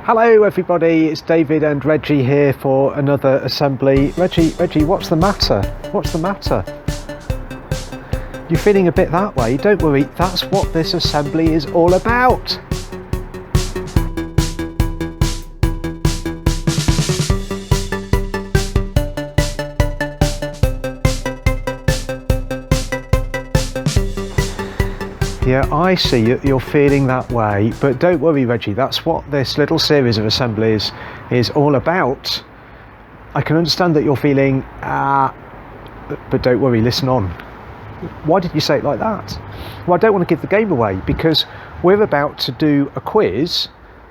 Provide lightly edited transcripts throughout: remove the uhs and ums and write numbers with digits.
Hello everybody, it's David and Reggie here for another assembly. Reggie, what's the matter? What's the matter? You're feeling a bit that way? Don't worry, that's what this assembly is all about. Yeah, I see you're feeling that way, but don't worry, Reggie, that's what this little series of assemblies is all about. I can understand that you're feeling, but don't worry, listen on. Why did you say it like that? Well, I don't want to give the game away because we're about to do a quiz,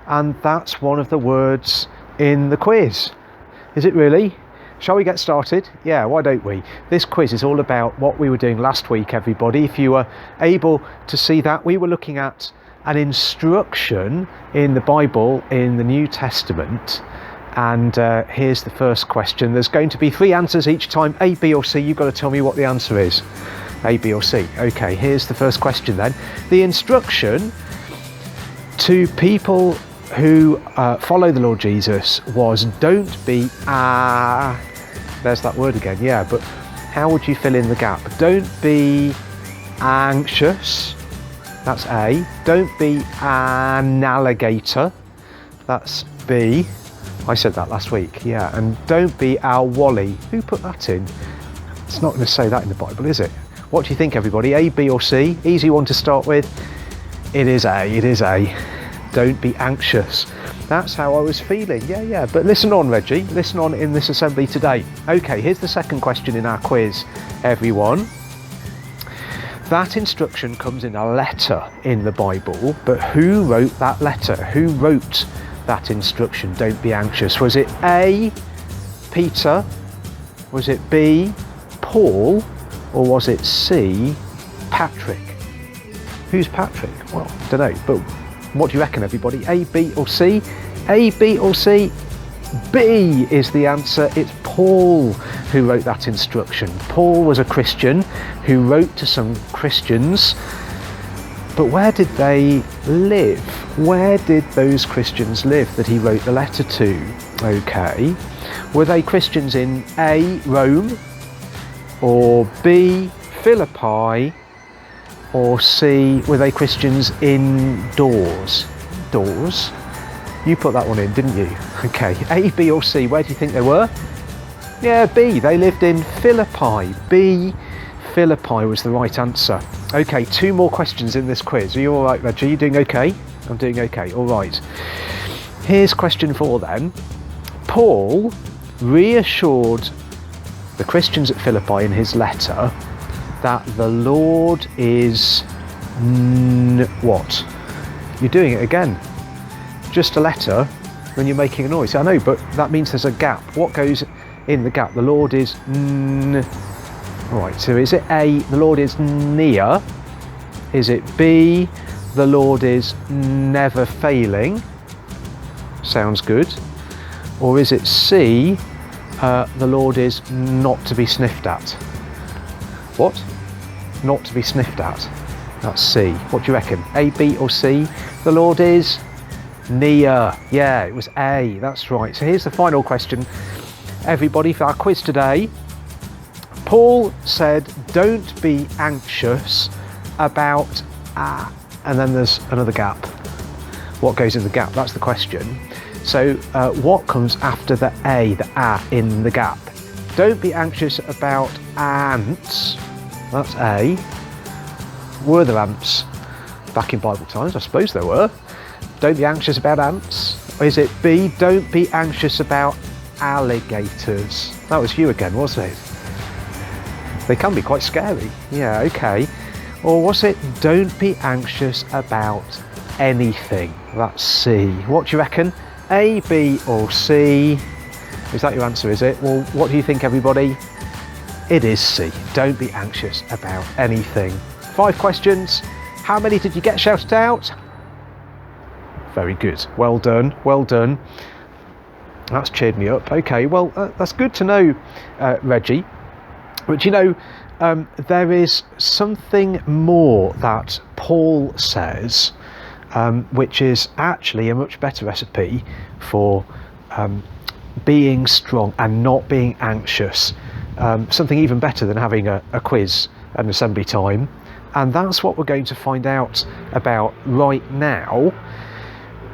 and that's one of the words in the quiz. Is it really? Shall we get started? Yeah, why don't we? This quiz is all about what we were doing last week, everybody. If you were able to see that, we were looking at an instruction in the Bible in the New Testament. And here's the first question. There's going to be 3 answers each time, A, B or C. You've got to tell me what the answer is. A, B or C. Okay, here's the first question then. The instruction to people who follow the Lord Jesus was don't be there's that word again, yeah, but how would you fill in the gap? Don't be anxious, that's A. Don't be an alligator, that's B. I said that last week, yeah. And don't be our Wally. Who put that in? It's not going to say that in the Bible, is it? What do you think, everybody? A, B or C? Easy one to start with. It is A. Don't be anxious. That's how I was feeling. Yeah. But listen on, Reggie. Listen on in this assembly today. Okay, here's the second question in our quiz, everyone. That instruction comes in a letter in the Bible, but who wrote that letter? Who wrote that instruction? Don't be anxious. Was it A, Peter? Was it B, Paul? Or was it C, Patrick? Who's Patrick? Well, I don't know, but what do you reckon, everybody? A, B or C? A, B or C? B is the answer. It's Paul who wrote that instruction. Paul was a Christian who wrote to some Christians. But where did they live? Where did those Christians live that he wrote the letter to? Okay. Were they Christians in A, Rome? Or B, Philippi? Or C, were they Christians indoors? Doors? You put that one in, didn't you? Okay, A, B or C, where do you think they were? Yeah, B, they lived in Philippi. B, Philippi was the right answer. Okay, 2 more questions in this quiz. Are you all right, Reggie? You doing okay? I'm doing okay, all right. Here's question 4 then. Paul reassured the Christians at Philippi in his letter that the Lord is what? You're doing it again. Just a letter when you're making a noise. I know, but that means there's a gap. What goes in the gap? The Lord is Alright, so is it A, the Lord is near? Is it B, the Lord is never failing? Sounds good. Or is it C, the Lord is not to be sniffed at? What? Not to be sniffed at. That's C. What do you reckon? A, B or C? The Lord is near. Yeah, it was A. That's right. So here's the final question, everybody, for our quiz today. Paul said, don't be anxious about and then there's another gap. What goes in the gap? That's the question. So what comes after the A, the in the gap? Don't be anxious about ants. That's A. Were there ants back in Bible times? I suppose there were. Don't be anxious about ants. Or is it B? Don't be anxious about alligators. That was you again, wasn't it? They can be quite scary. Yeah, okay. Or was it don't be anxious about anything? That's C. What do you reckon? A, B or C? Is that your answer, is it? Well, what do you think, everybody? It is C. Don't be anxious about anything. 5 questions. How many did you get shouted out? Very good. Well done. Well done. That's cheered me up. Okay, well, that's good to know, Reggie. But you know, there is something more that Paul says which is actually a much better recipe for being strong and not being anxious. Something even better than having a quiz at an assembly time. And that's what we're going to find out about right now,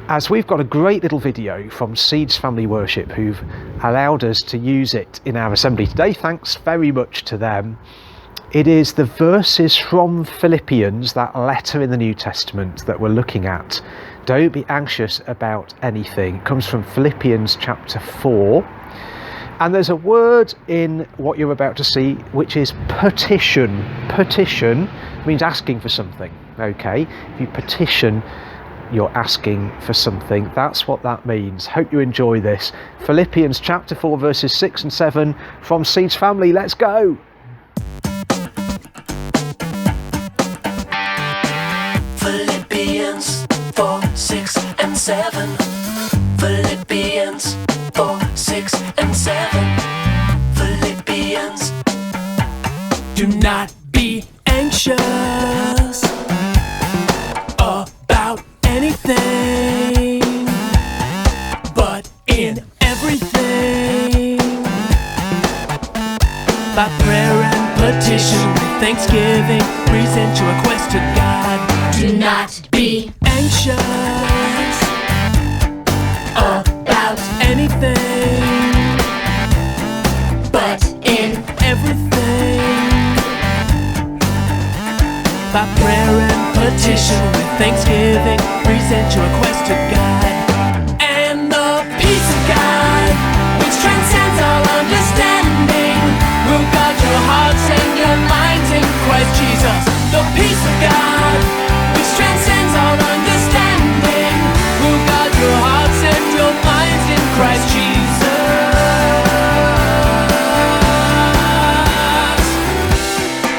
as we've got a great little video from Seeds Family Worship who've allowed us to use it in our assembly today. Thanks very much to them. It is the verses from Philippians, that letter in the New Testament, that we're looking at. Don't be anxious about anything. It comes from Philippians chapter 4. And there's a word in what you're about to see, which is petition. Petition means asking for something, okay? If you petition, you're asking for something. That's what that means. Hope you enjoy this. Philippians chapter 4, verses 6 and 7 from Seeds Family. Let's go. Philippians 4, 6 and 7. Philippians 4, 6 and 7. Philippians. Do not be anxious about anything, but in everything, by prayer and petition with thanksgiving, present your request to God. Do not be anxious about anything, but in everything, by prayer and petition with thanksgiving, present your request to God. And the peace of God, which transcends all understanding, will guard your hearts and your minds in Christ Jesus. The peace of God, which transcends all understanding, will guard your hearts and your minds in Christ Jesus.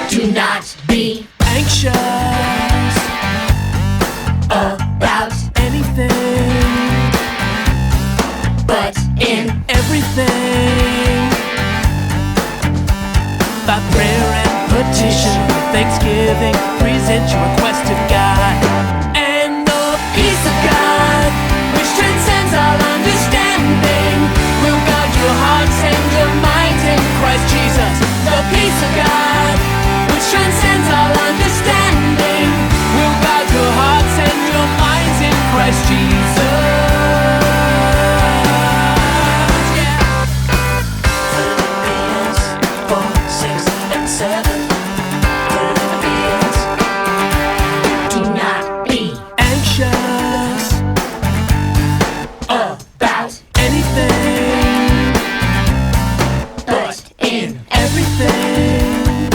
Do not be anxious about anything, but in everything, by prayer and petition with thanksgiving, present your request to God. And the peace of God, which transcends all understanding, will guard your hearts and your minds in Christ Jesus. The peace of God, which transcends all understanding, will guard your hearts and your minds in Christ Jesus. Philippians 4, 6 and 7. Philippians. Do not be anxious about anything, but in everything,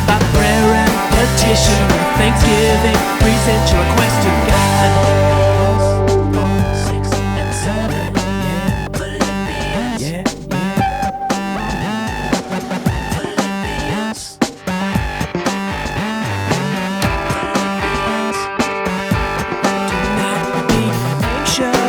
by prayer and petition with thanksgiving, present your request to God. 4, 6 and 7. Yeah. Philippians. Yeah. Philippians. Do not be anxious.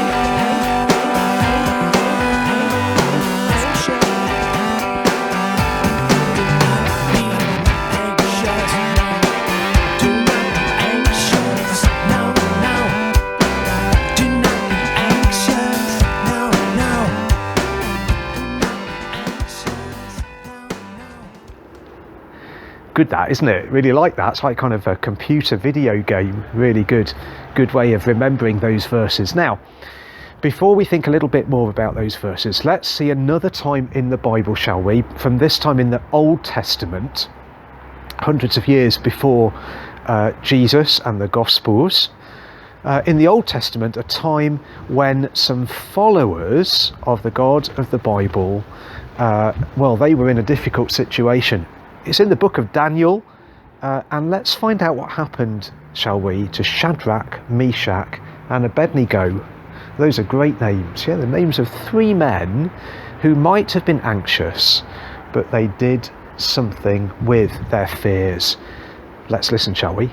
Good, that, isn't it? Really like that. It's like kind of a computer video game. Really good way of remembering those verses. Now, before we think a little bit more about those verses, let's see another time in the Bible, shall we? From this time in the Old Testament, hundreds of years before Jesus and the Gospels. In the Old Testament, a time when some followers of the God of the Bible, they were in a difficult situation. It's in the book of Daniel, and let's find out what happened, shall we, to Shadrach, Meshach and Abednego. Those are great names, yeah, the names of three men who might have been anxious, but they did something with their fears. Let's listen, shall we?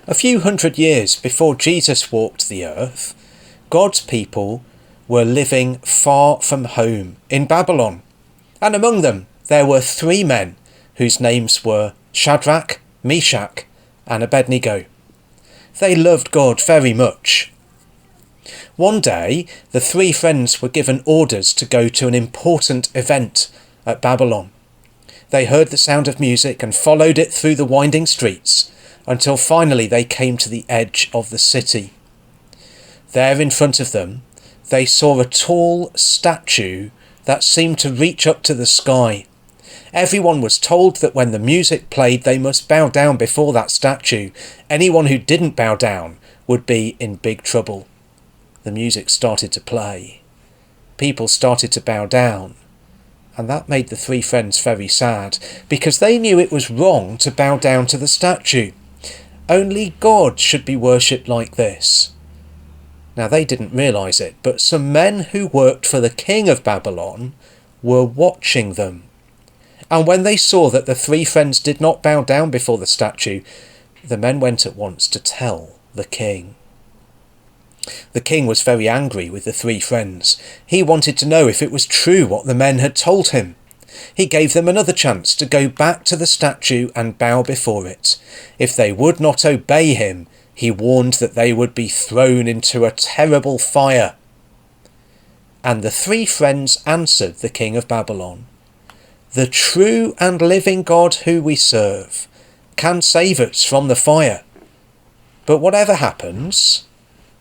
A few hundred years before Jesus walked the earth, God's people were living far from home in Babylon. And among them there were three men whose names were Shadrach, Meshach, and Abednego. They loved God very much. One day, the three friends were given orders to go to an important event at Babylon. They heard the sound of music and followed it through the winding streets until finally they came to the edge of the city. There in front of them, they saw a tall statue that seemed to reach up to the sky. Everyone was told that when the music played, they must bow down before that statue. Anyone who didn't bow down would be in big trouble. The music started to play. People started to bow down. And that made the three friends very sad, because they knew it was wrong to bow down to the statue. Only God should be worshipped like this. Now they didn't realise it, but some men who worked for the king of Babylon were watching them. And when they saw that the three friends did not bow down before the statue, the men went at once to tell the king. The king was very angry with the three friends. He wanted to know if it was true what the men had told him. He gave them another chance to go back to the statue and bow before it. If they would not obey him, he warned that they would be thrown into a terrible fire. And the three friends answered the king of Babylon, "The true and living God who we serve can save us from the fire. But whatever happens,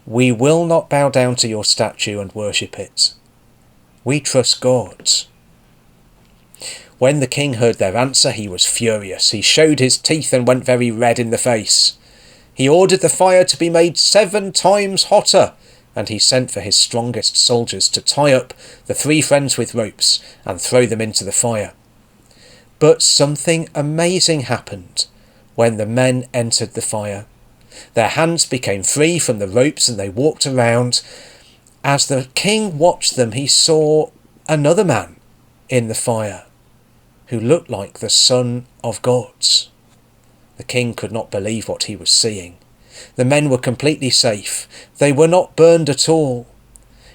we will not bow down to your statue and worship it. We trust God." When the king heard their answer, he was furious. He showed his teeth and went very red in the face. He ordered the fire to be made 7 times hotter, and he sent for his strongest soldiers to tie up the three friends with ropes and throw them into the fire. But something amazing happened when the men entered the fire. Their hands became free from the ropes and they walked around. As the king watched them, he saw another man in the fire who looked like the Son of God. The king could not believe what he was seeing. The men were completely safe. They were not burned at all.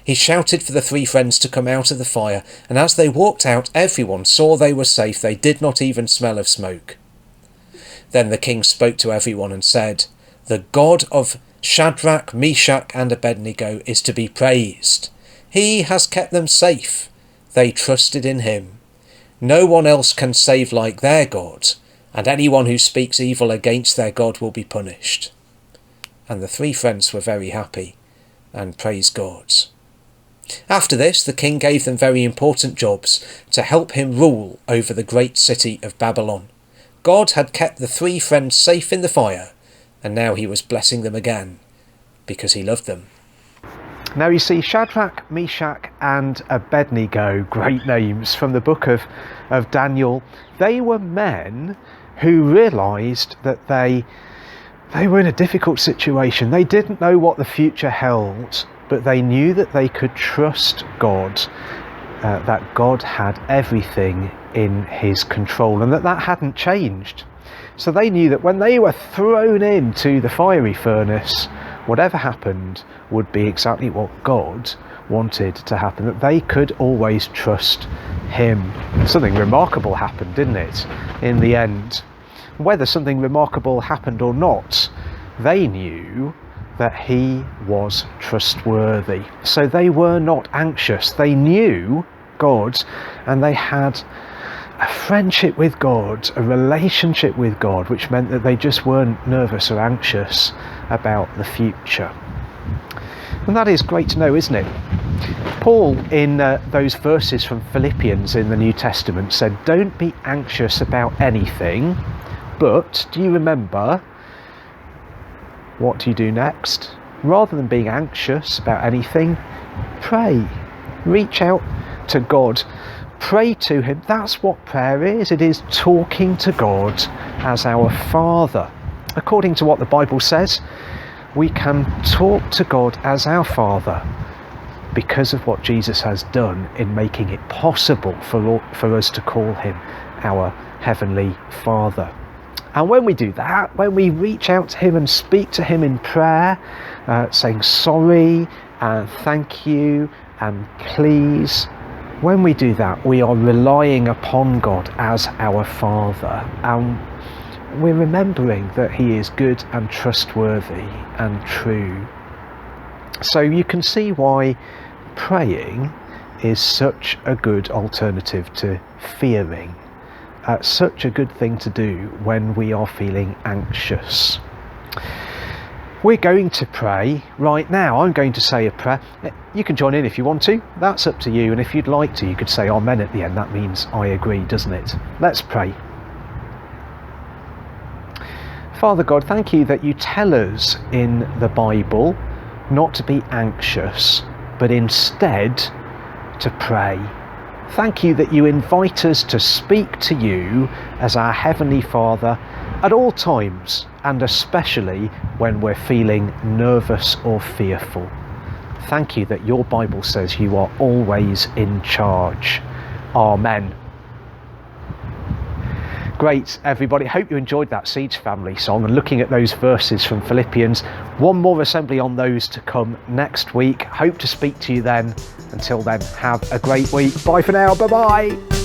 He shouted for the three friends to come out of the fire, and as they walked out, everyone saw they were safe. They did not even smell of smoke. Then the king spoke to everyone and said, "The God of Shadrach, Meshach, and Abednego is to be praised. He has kept them safe. They trusted in him. No one else can save like their God, and anyone who speaks evil against their God will be punished." And the three friends were very happy and praised God. After this, the king gave them very important jobs to help him rule over the great city of Babylon. God had kept the three friends safe in the fire, and now he was blessing them again because he loved them. Now you see, Shadrach, Meshach and Abednego, great names from the book of Daniel, they were men who realised that they were in a difficult situation. They didn't know what the future held, but they knew that they could trust God, that God had everything in his control and that hadn't changed. So they knew that when they were thrown into the fiery furnace, whatever happened would be exactly what God wanted to happen, that they could always trust him. Something remarkable happened, didn't it, in the end? Whether something remarkable happened or not, they knew that he was trustworthy. So they were not anxious. They knew God, and they had a friendship with God, a relationship with God, which meant that they just weren't nervous or anxious about the future. And that is great to know, isn't it? Paul, in those verses from Philippians in the New Testament, said, "Don't be anxious about anything, but," do you remember, what do you do next? Rather than being anxious about anything, pray. Reach out to God. Pray to him. That's what prayer is. It is talking to God as our Father. According to what the Bible says, we can talk to God as our Father because of what Jesus has done in making it possible for us to call him our Heavenly Father. And when we do that, when we reach out to him and speak to him in prayer, saying sorry and thank you and please, when we do that, we are relying upon God as our Father. And we're remembering that he is good and trustworthy and true. So you can see why praying is such a good alternative to fearing. Such a good thing to do when we are feeling anxious. We're going to pray right now. I'm going to say a prayer. You can join in if you want to. That's up to you. And if you'd like to, you could say amen at the end. That means I agree, doesn't it? Let's pray. Father God, thank you that you tell us in the Bible not to be anxious, but instead to pray. Thank you that you invite us to speak to you as our Heavenly Father at all times, and especially when we're feeling nervous or fearful. Thank you that your Bible says you are always in charge. Amen. Great, everybody. Hope you enjoyed that Seeds Family song and looking at those verses from Philippians. One more assembly on those to come next week. Hope to speak to you then. Until then, have a great week. Bye for now. Bye-bye.